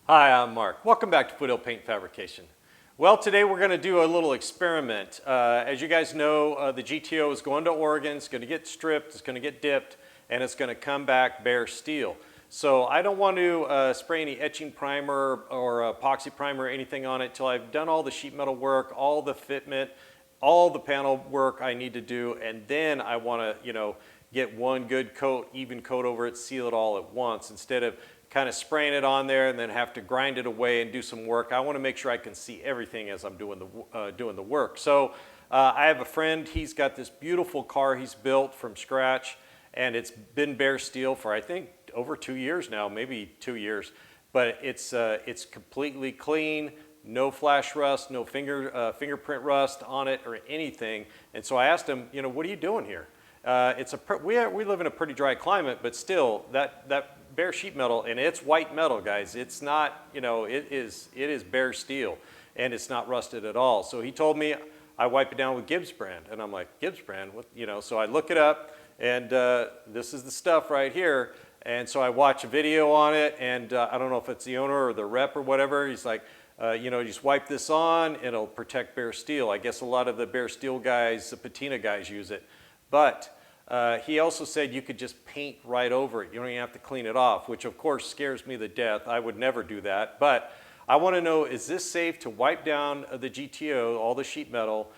Hi, I'm Mark. Welcome back to Foothill Paint Fabrication. Well, today we're going to do a little experiment. As you guys know, the GTO is going to Oregon. It's going to get stripped, it's going to get dipped, and it's going to come back bare steel. So I don't want to spray any etching primer or epoxy primer or anything on it until I've done all the sheet metal work, all the fitment, all the panel work I need to do, and then I want to, get one good coat, even coat over it, seal it all at once instead of kind of spraying it on there and then have to grind it away and do some work. I want to make sure I can see everything as I'm doing the work. So I have a friend, he's got this beautiful car he's built from scratch, and it's been bare steel for I think over 2 years now, maybe 2 years, but it's completely clean, no flash rust, no fingerprint rust on it or anything. And so I asked him, what are you doing here? We live in a pretty dry climate, but still that bare sheet metal, and it's white metal, guys. It's not, it is bare steel, and it's not rusted at all. So he told me I wipe it down with Gibbs Brand, and I'm like, Gibbs Brand, what? So I look it up, and this is the stuff right here. And so I watch a video on it, and I don't know if it's the owner or the rep or whatever. He's like, you just wipe this on, it'll protect bare steel. I guess a lot of the bare steel guys, the patina guys, use it, but he also said you could just paint right over it. You don't even have to clean it off, which of course scares me to death. I would never do that. But I want to know, is this safe to wipe down the GTO, all the sheet metal,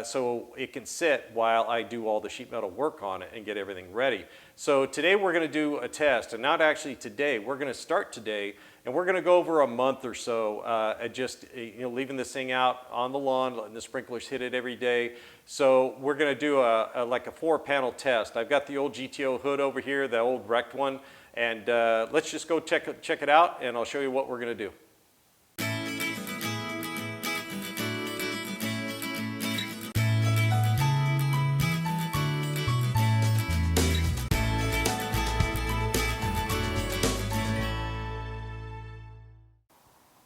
so it can sit while I do all the sheet metal work on it and get everything ready? So today we're going to do a test, and not actually today. We're going to start today, and we're going to go over a month or so, just leaving this thing out on the lawn, letting the sprinklers hit it every day. So we're going to do like a 4-panel test. I've got the old GTO hood over here, the old wrecked one, and let's just go check it out, and I'll show you what we're going to do.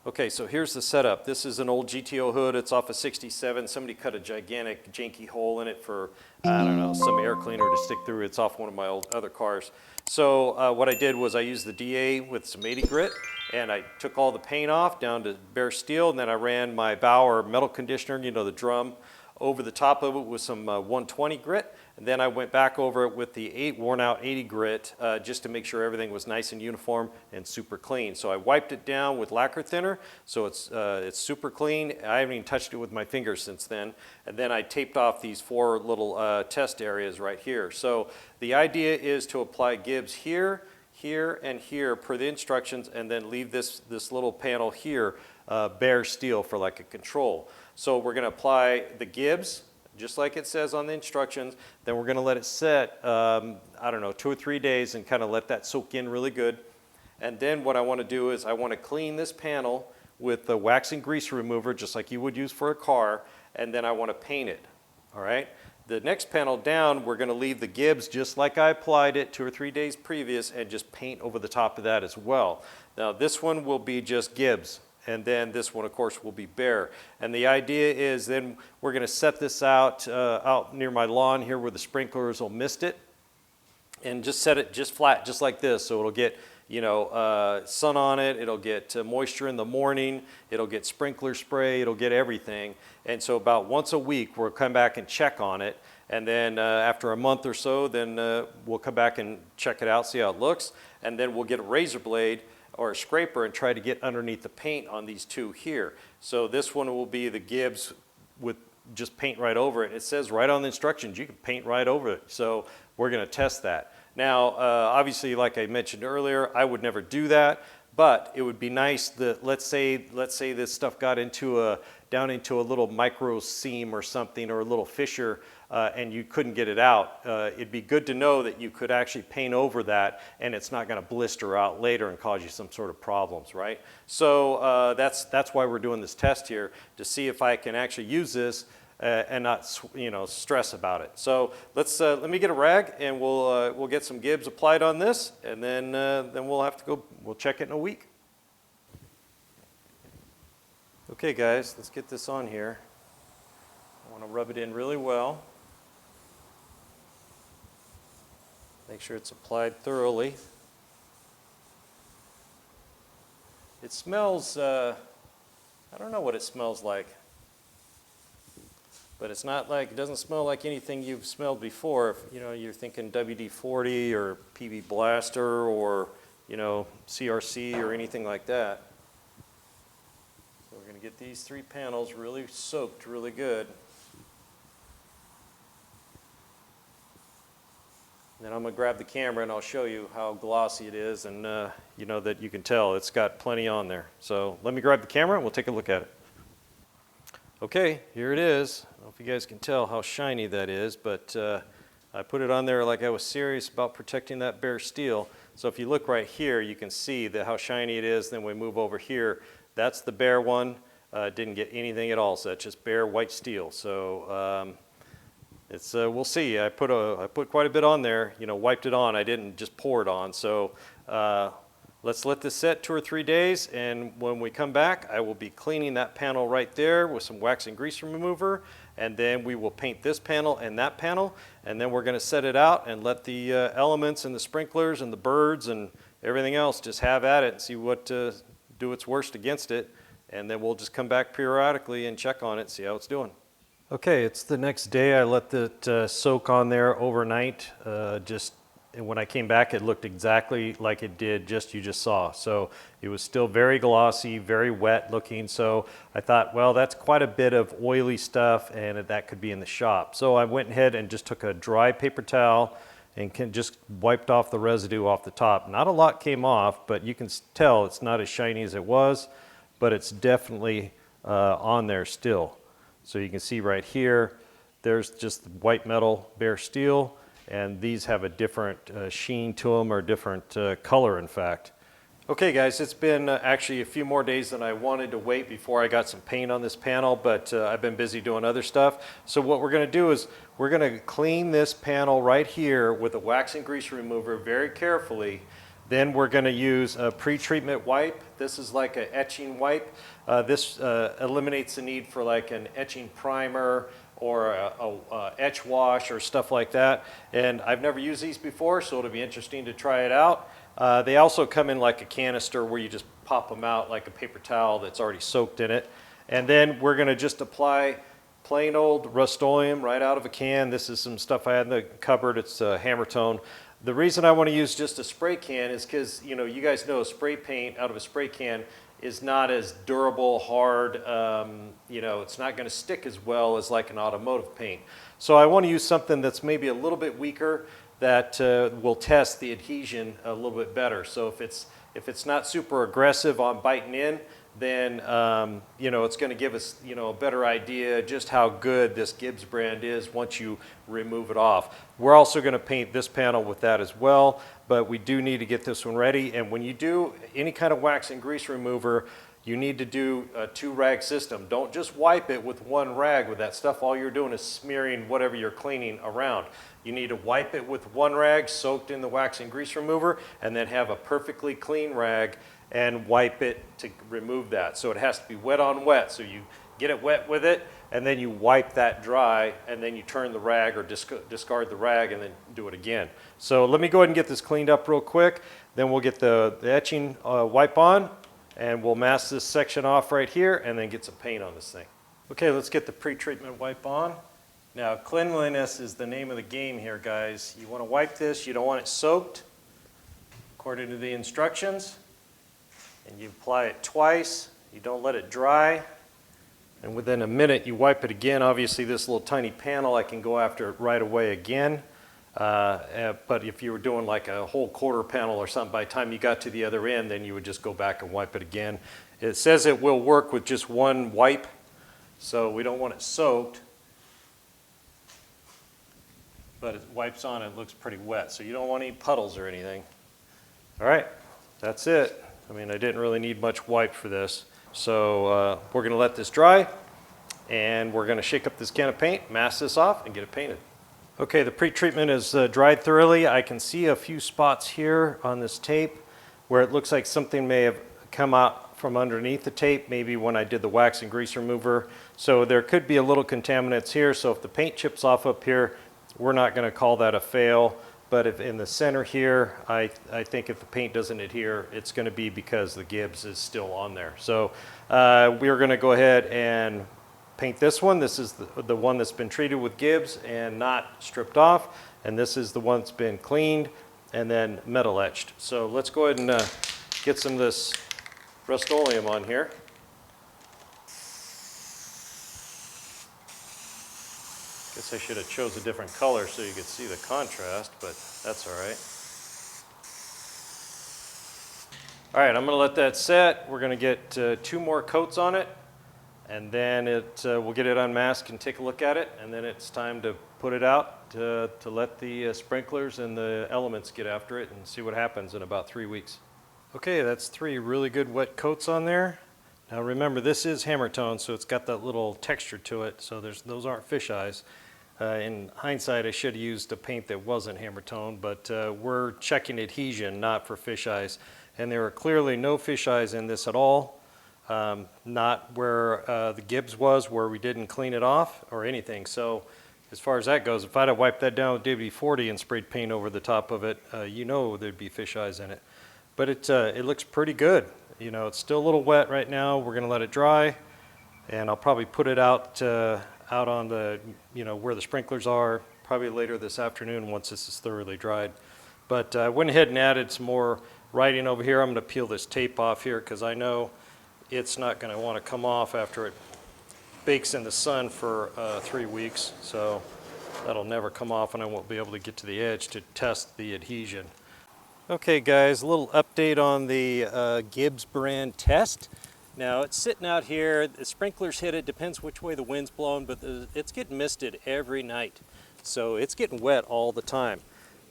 Okay, so here's the setup. This is an old GTO hood. It's off a 67. Somebody cut a gigantic janky hole in it for, I don't know, some air cleaner to stick through. It's off one of my other cars. So what I did was I used the DA with some 80 grit, and I took all the paint off down to bare steel, and then I ran my Bauer metal conditioner, the drum, over the top of it with some 120 grit, and then I went back over it with the worn out 80 grit just to make sure everything was nice and uniform and super clean. So I wiped it down with lacquer thinner, so it's super clean. I haven't even touched it with my fingers since then. And then I taped off these 4 little test areas right here. So the idea is to apply Gibbs here, here, and here per the instructions, and then leave this little panel here bare steel for like a control. So we're going to apply the Gibbs, just like it says on the instructions. Then we're going to let it set, I don't know, 2 or 3 days and kind of let that soak in really good. And then what I want to do is I want to clean this panel with the wax and grease remover, just like you would use for a car, and then I want to paint it, all right? The next panel down, we're going to leave the Gibbs just like I applied it 2 or 3 days previous and just paint over the top of that as well. Now this one will be just Gibbs, and then this one of course will be bare. And the idea is then we're going to set this out near my lawn here where the sprinklers will mist it, and just set it just flat, just like this, so it'll get sun on it, it'll get moisture in the morning, it'll get sprinkler spray, it'll get everything. And so about once a week we'll come back and check on it, and then after a month or so then we'll come back and check it out, see how it looks, and then we'll get a razor blade or a scraper and try to get underneath the paint on these 2 here. So this one will be the Gibbs with just paint right over it. It says right on the instructions you can paint right over it, so we're going to test that. Now, obviously, like I mentioned earlier, I would never do that, but it would be nice that, let's say this stuff got down into a little micro seam or something, or a little fissure, and you couldn't get it out. It'd be good to know that you could actually paint over that, and it's not going to blister out later and cause you some sort of problems, right? So that's why we're doing this test here, to see if I can actually use this and not stress about it. So let me get a rag, and we'll get some Gibbs applied on this, and then we'll have to go. We'll check it in a week. Okay, guys, let's get this on here. I want to rub it in really well. Make sure it's applied thoroughly. It smells, I don't know what it smells like. But it's not like, it doesn't smell like anything you've smelled before. If, you know, you're thinking WD-40 or PB Blaster or, you know, CRC or anything like that. So we're going to get these 3 panels really soaked really good. Then I'm going to grab the camera and I'll show you how glossy it is, and you know that you can tell it's got plenty on there. So let me grab the camera and we'll take a look at it. Okay, here it is. I don't know if you guys can tell how shiny that is, but I put it on there like I was serious about protecting that bare steel. So if you look right here, you can see how shiny it is. Then we move over here. That's the bare one. Didn't get anything at all, so that's just bare white steel. So it's we'll see. I put quite a bit on there. You know, wiped it on. I didn't just pour it on. So let's let this set 2 or 3 days, and when we come back, I will be cleaning that panel right there with some wax and grease remover, and then we will paint this panel and that panel, and then we're going to set it out and let the elements and the sprinklers and the birds and everything else just have at it and see what do its worst against it, and then we'll just come back periodically and check on it, see how it's doing. Okay, it's the next day. I let it soak on there overnight. And when I came back, it looked exactly like it did you just saw. So it was still very glossy, very wet looking. So I thought, well, that's quite a bit of oily stuff, and that could be in the shop. So I went ahead and just took a dry paper towel and just wiped off the residue off the top. Not a lot came off, but you can tell it's not as shiny as it was, but it's definitely on there still. So you can see right here, there's just white metal bare steel, and these have a different sheen to them, or different color, in fact. Okay guys, it's been actually a few more days than I wanted to wait before I got some paint on this panel, but I've been busy doing other stuff. So what we're going to do is we're going to clean this panel right here with a wax and grease remover very carefully. Then we're going to use a pre-treatment wipe. This is like an etching wipe. This eliminates the need for like an etching primer or a etch wash or stuff like that. And I've never used these before, so it'll be interesting to try it out. They also come in like a canister where you just pop them out like a paper towel that's already soaked in it. And then we're going to just apply plain old Rust-Oleum right out of a can. This is some stuff I had in the cupboard. It's Hammer Tone. The reason I want to use just a spray can is because, you know, you guys know spray paint out of a spray can is not as durable, hard, you know, it's not going to stick as well as like an automotive paint. So I want to use something that's maybe a little bit weaker that will test the adhesion a little bit better. So if it's not super aggressive on biting in, then you know, it's going to give us, you know, a better idea just how good this Gibbs brand is once you remove it off. We're also going to paint this panel with that as well, but we do need to get this one ready. And when you do any kind of wax and grease remover, you need to do a 2-rag system. Don't just wipe it with 1 rag with that stuff. All you're doing is smearing whatever you're cleaning around. You need to wipe it with 1 rag soaked in the wax and grease remover, and then have a perfectly clean rag and wipe it to remove that. So it has to be wet on wet. So you get it wet with it, and then you wipe that dry, and then you turn the rag or discard the rag and then do it again. So let me go ahead and get this cleaned up real quick. Then we'll get the etching wipe on, and we'll mask this section off right here and then get some paint on this thing. Okay, let's get the pre-treatment wipe on. Now, cleanliness is the name of the game here, guys. You want to wipe this, you don't want it soaked, according to the instructions. And you apply it twice, you don't let it dry, and within a minute you wipe it again. Obviously this little tiny panel, I can go after it right away again, but if you were doing like a whole quarter panel or something, by the time you got to the other end, then you would just go back and wipe it again. It says it will work with just 1 wipe, so we don't want it soaked, but it wipes on, it looks pretty wet, so you don't want any puddles or anything. All right, that's it. I mean, I didn't really need much wipe for this. So we're going to let this dry, and we're going to shake up this can of paint, mask this off, and get it painted. Okay, the pre-treatment is dried thoroughly. I can see a few spots here on this tape where it looks like something may have come out from underneath the tape, maybe when I did the wax and grease remover. So there could be a little contaminants here, so if the paint chips off up here, we're not going to call that a fail. But if in the center here, I think if the paint doesn't adhere, it's going to be because the Gibbs is still on there. So we're going to go ahead and paint this one. This is the one that's been treated with Gibbs and not stripped off. And this is the one that's been cleaned and then metal etched. So let's go ahead and get some of this Rust-Oleum on here. Guess I should have chose a different color so you could see the contrast, but that's all right. All right, I'm going to let that set. We're going to get 2 more coats on it, and then we'll get it unmasked and take a look at it, and then it's time to put it out to let the sprinklers and the elements get after it and see what happens in about 3 weeks. Okay, that's 3 really good wet coats on there. Now remember, this is hammer tone, so it's got that little texture to it, so those aren't fish eyes. In hindsight, I should have used a paint that wasn't hammer tone, but we're checking adhesion, not for fish eyes. And there are clearly no fish eyes in this at all. Not where the Gibbs was, where we didn't clean it off or anything. So as far as that goes, if I'd have wiped that down with WD-40 and sprayed paint over the top of it, you know there'd be fish eyes in it. But it looks pretty good. You know, it's still a little wet right now. We're going to let it dry, and I'll probably put it out on the, where the sprinklers are, probably later this afternoon once this is thoroughly dried. But I went ahead and added some more writing over here. I'm going to peel this tape off here because I know it's not going to want to come off after it bakes in the sun for 3 weeks. So that'll never come off, and I won't be able to get to the edge to test the adhesion. Okay guys, a little update on the Gibbs brand test. Now it's sitting out here, the sprinklers hit it, depends which way the wind's blowing, but it's getting misted every night. So it's getting wet all the time.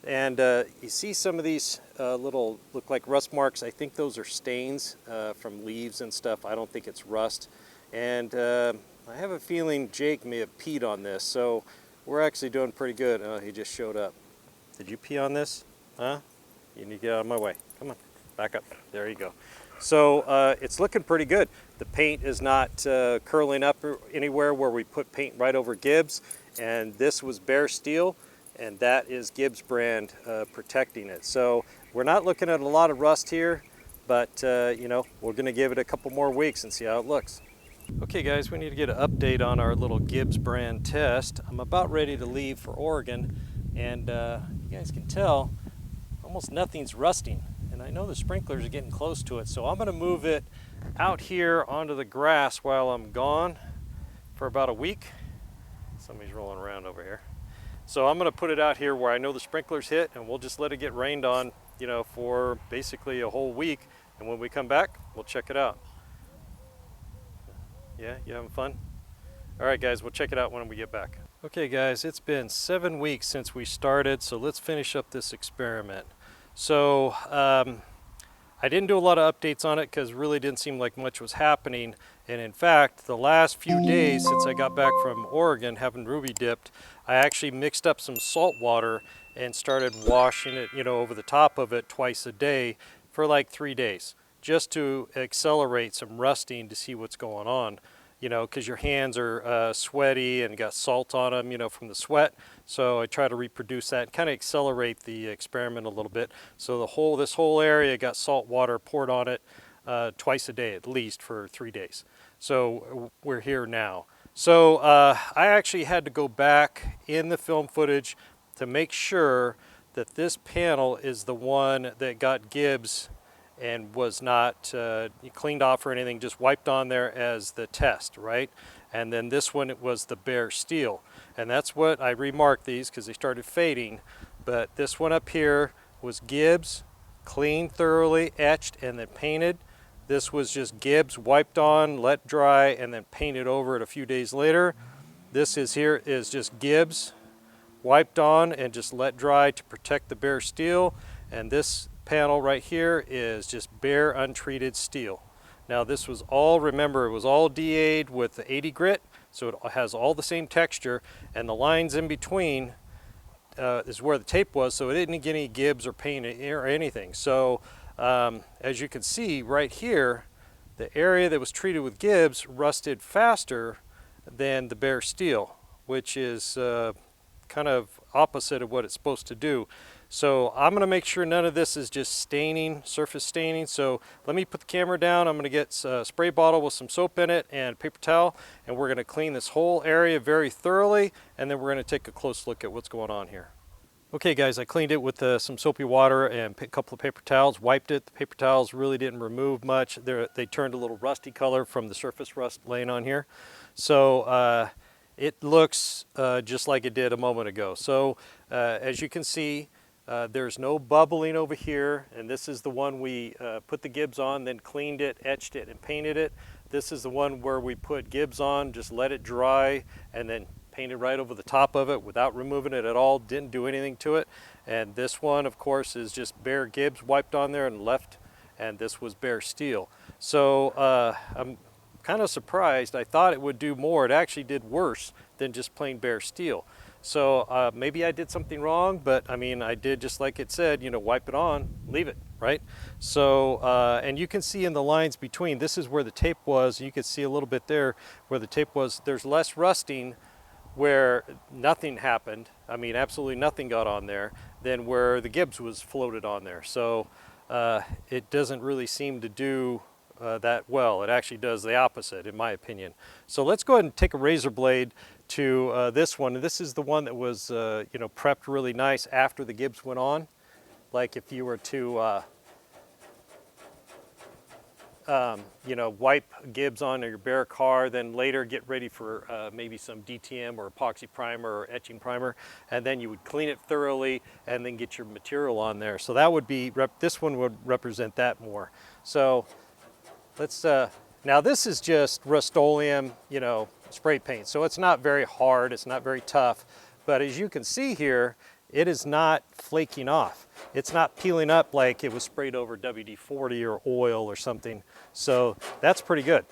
And you see some of these little, look like rust marks. I think those are stains from leaves and stuff. I don't think it's rust. And I have a feeling Jake may have peed on this, so we're actually doing pretty good. Oh, he just showed up. Did you pee on this? Huh? You need to get out of my way. Come on, back up. There you go. So it's looking pretty good. The paint is not curling up anywhere where we put paint right over Gibbs. And this was bare steel, and that is Gibbs brand protecting it. So we're not looking at a lot of rust here, but we're going to give it a couple more weeks and see how it looks. Okay guys, we need to get an update on our little Gibbs brand test. I'm about ready to leave for Oregon, and you guys can tell almost nothing's rusting, and I know the sprinklers are getting close to it, so I'm going to move it out here onto the grass while I'm gone for about a week. Somebody's rolling around over here. So I'm going to put it out here where I know the sprinklers hit, and we'll just let it get rained on, for basically a whole week, and when we come back, we'll check it out. Yeah, you having fun? All right guys, we'll check it out when we get back. Okay guys, it's been 7 weeks since we started, so let's finish up this experiment. So I didn't do a lot of updates on it because it really didn't seem like much was happening. And in fact, the last few days since I got back from Oregon having ruby dipped, I actually mixed up some salt water and started washing it, over the top of it twice a day for like 3 days, just to accelerate some rusting to see what's going on. Because your hands are sweaty and got salt on them, from the sweat. So I try to reproduce that and kind of accelerate the experiment a little bit. So this whole area got salt water poured on it twice a day at least for 3 days. So we're here now. So I actually had to go back in the film footage to make sure that this panel is the one that got Gibbs and was not cleaned off or anything, just wiped on there as the test, right? And then this one, it was the bare steel. And that's what I remarked these because they started fading. But this one up here was Gibbs, cleaned thoroughly, etched, and then painted. This was just Gibbs, wiped on, let dry, and then painted over it a few days later. This here is just Gibbs, wiped on, and just let dry to protect the bare steel. And this panel right here is just bare untreated steel. Now this was all, remember, it was all DA'd with the 80 grit, so it has all the same texture, and the lines in between is where the tape was, so it didn't get any Gibbs or paint or anything. So as you can see right here, the area that was treated with Gibbs rusted faster than the bare steel, which is kind of opposite of what it's supposed to do. So I'm going to make sure none of this is just staining, surface staining. So let me put the camera down. I'm going to get a spray bottle with some soap in it and paper towel, and we're going to clean this whole area very thoroughly, and then we're going to take a close look at what's going on here. Okay guys, I cleaned it with some soapy water and a couple of paper towels, wiped it. The paper towels really didn't remove much. They turned a little rusty color from the surface rust laying on here. So it looks just like it did a moment ago. So as you can see, there's no bubbling over here, and this is the one we put the Gibbs on, then cleaned it, etched it, and painted it. This is the one where we put Gibbs on, just let it dry, and then painted right over the top of it without removing it at all, didn't do anything to it. And this one, of course, is just bare Gibbs wiped on there and left, and this was bare steel. So I'm kind of surprised. I thought it would do more. It actually did worse than just plain bare steel. So maybe I did something wrong, but I mean, I did just like it said, you know, wipe it on, leave it, right? So, and you can see in the lines between, this is where the tape was. You can see a little bit there where the tape was. There's less rusting where nothing happened, I mean absolutely nothing got on there, than where the Gibbs was floated on there. So it doesn't really seem to do that well. It actually does the opposite in my opinion. So let's go ahead and take a razor blade to this one. This is the one that was you know, prepped really nice after the Gibbs went on. Like if you were to you know, wipe Gibbs on your bare car, then later get ready for maybe some DTM or epoxy primer or etching primer, and then you would clean it thoroughly and then get your material on there. So that would be, this one would represent that more. So let's, now this is just Rust-Oleum, you know, spray paint. So it's not very hard, it's not very tough, but as you can see here, it is not flaking off. It's not peeling up like it was sprayed over WD-40 or oil or something. So that's pretty good.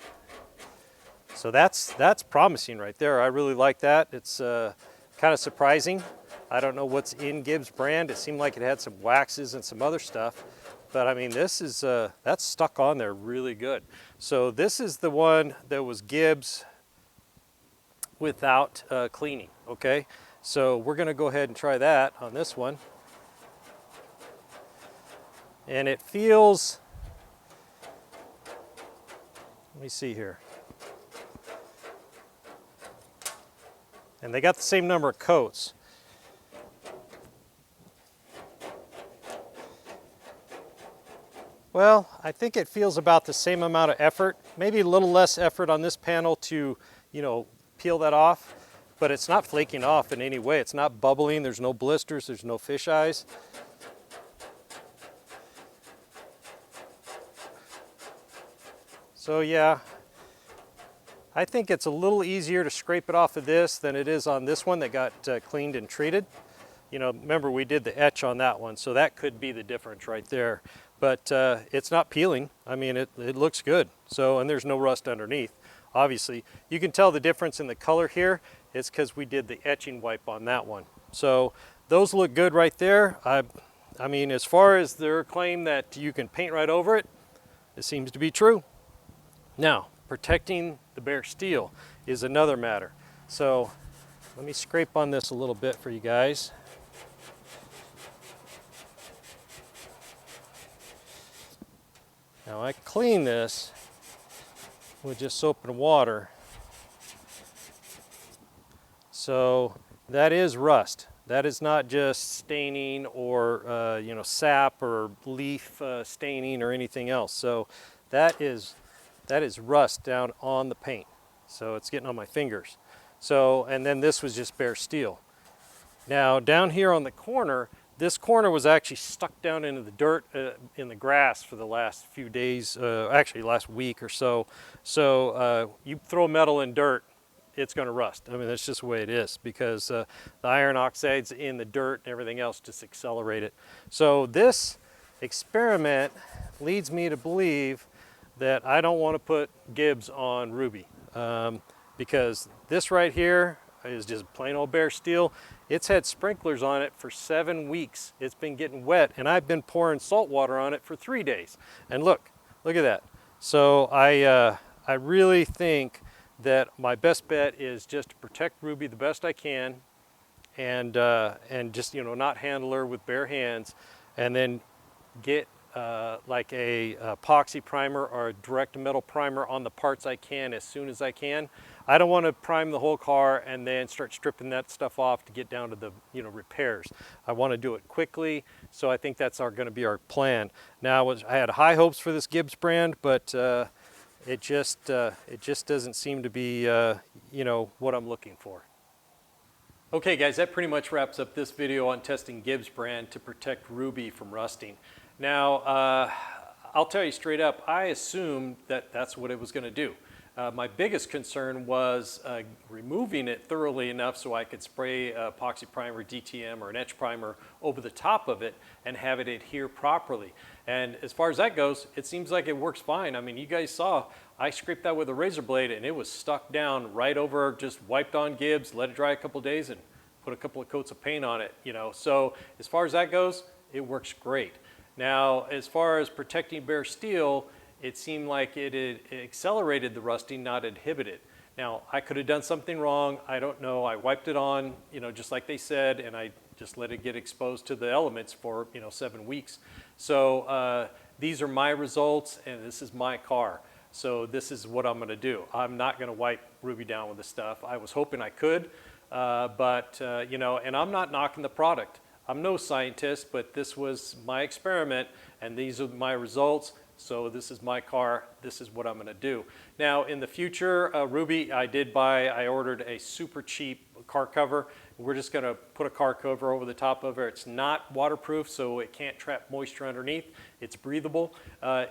So that's promising right there. I really like that. It's kind of surprising. I don't know what's in Gibbs brand. It seemed like it had some waxes and some other stuff. But I mean, this is, that's stuck on there really good. So this is the one that was Gibbs without cleaning, okay? So we're gonna go ahead and try that on this one. And it feels, let me see here. And they got the same number of coats. Well, I think it feels about the same amount of effort, maybe a little less effort on this panel to, you know, peel that off. But it's not flaking off in any way. It's not bubbling. There's no blisters. There's no fish eyes. So yeah, I think it's a little easier to scrape it off of this than it is on this one that got cleaned and treated. You know, remember we did the etch on that one, so that could be the difference right there. But it's not peeling. I mean, it looks good. So, and there's no rust underneath. Obviously, you can tell the difference in the color here. It's because we did the etching wipe on that one. So those look good right there. I mean, as far as their claim that you can paint right over it, it seems to be true. Now, protecting the bare steel is another matter. So let me scrape on this a little bit for you guys. Now I clean this with just soap and water. So that is rust. That is not just staining or you know, sap or leaf staining or anything else. So that is rust down on the paint. So it's getting on my fingers. So, and then this was just bare steel. Now down here on the corner, this corner was actually stuck down into the dirt in the grass for the last few days, actually last week or so. So you throw metal in dirt, it's going to rust. I mean, that's just the way it is because the iron oxides in the dirt and everything else just accelerate it. So this experiment leads me to believe that I don't want to put Gibbs on Ruby because this right here is just plain old bare steel. It's had sprinklers on it for 7 weeks. It's been getting wet, and I've been pouring salt water on it for 3 days. And look at that. So I really think that my best bet is just to protect Ruby the best I can and just, you know, not handle her with bare hands, and then get like a epoxy primer or a direct metal primer on the parts I can as soon as I can. I don't want to prime the whole car and then start stripping that stuff off to get down to the, you know, repairs. I want to do it quickly, so I think that's going to be our plan. Now, I had high hopes for this Gibbs brand, but it just doesn't seem to be you know, what I'm looking for. Okay guys, that pretty much wraps up this video on testing Gibbs brand to protect Ruby from rusting. Now, I'll tell you straight up, I assumed that that's what it was going to do. My biggest concern was removing it thoroughly enough so I could spray epoxy primer, DTM, or an etch primer over the top of it and have it adhere properly. And as far as that goes, it seems like it works fine. I mean, you guys saw, I scraped that with a razor blade and it was stuck down right over, just wiped on Gibbs, let it dry a couple days and put a couple of coats of paint on it, you know. So as far as that goes, it works great. Now, as far as protecting bare steel, it seemed like it accelerated the rusting, not inhibited. Now, I could have done something wrong. I don't know. I wiped it on, you know, just like they said, and I just let it get exposed to the elements for, you know, 7 weeks. So these are my results, and this is my car. So this is what I'm going to do. I'm not going to wipe Ruby down with this stuff. I was hoping I could, but you know, and I'm not knocking the product. I'm no scientist, but this was my experiment, and these are my results. So this is my car. This is what I'm going to do. Now, in the future, Ruby, I ordered a super cheap car cover. We're just going to put a car cover over the top of it. It's not waterproof, so it can't trap moisture underneath. It's breathable.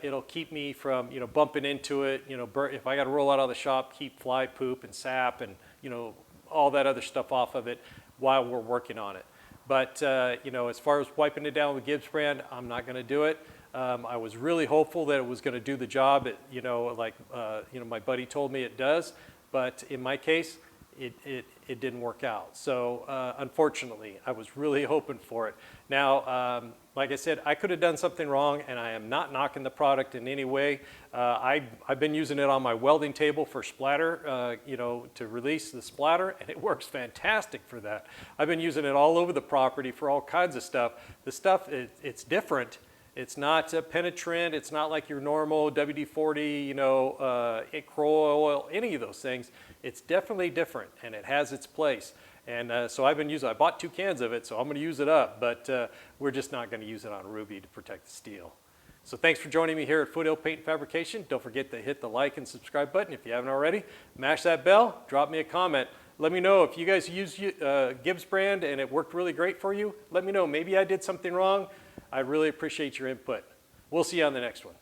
It'll keep me from, you know, bumping into it. You know, if I got to roll out of the shop, keep fly poop and sap and, you know, all that other stuff off of it while we're working on it. But, you know, as far as wiping it down with Gibbs brand, I'm not going to do it. I was really hopeful that it was going to do the job, you know, like, you know, my buddy told me it does. But in my case, it didn't work out. So, unfortunately, I was really hoping for it. Now, like I said, I could have done something wrong, and I am not knocking the product in any way. I've been using it on my welding table for splatter, you know, to release the splatter, and it works fantastic for that. I've been using it all over the property for all kinds of stuff. The stuff, it's different. It's not penetrant. It's not like your normal WD-40, you know, Crow oil, any of those things. It's definitely different, and it has its place. And so I've been using it. I bought 2 cans of it, so I'm going to use it up. But we're just not going to use it on Ruby to protect the steel. So thanks for joining me here at Foothill Paint and Fabrication. Don't forget to hit the like and subscribe button if you haven't already. Mash that bell. Drop me a comment. Let me know if you guys use Gibbs brand and it worked really great for you. Let me know. Maybe I did something wrong. I really appreciate your input. We'll see you on the next one.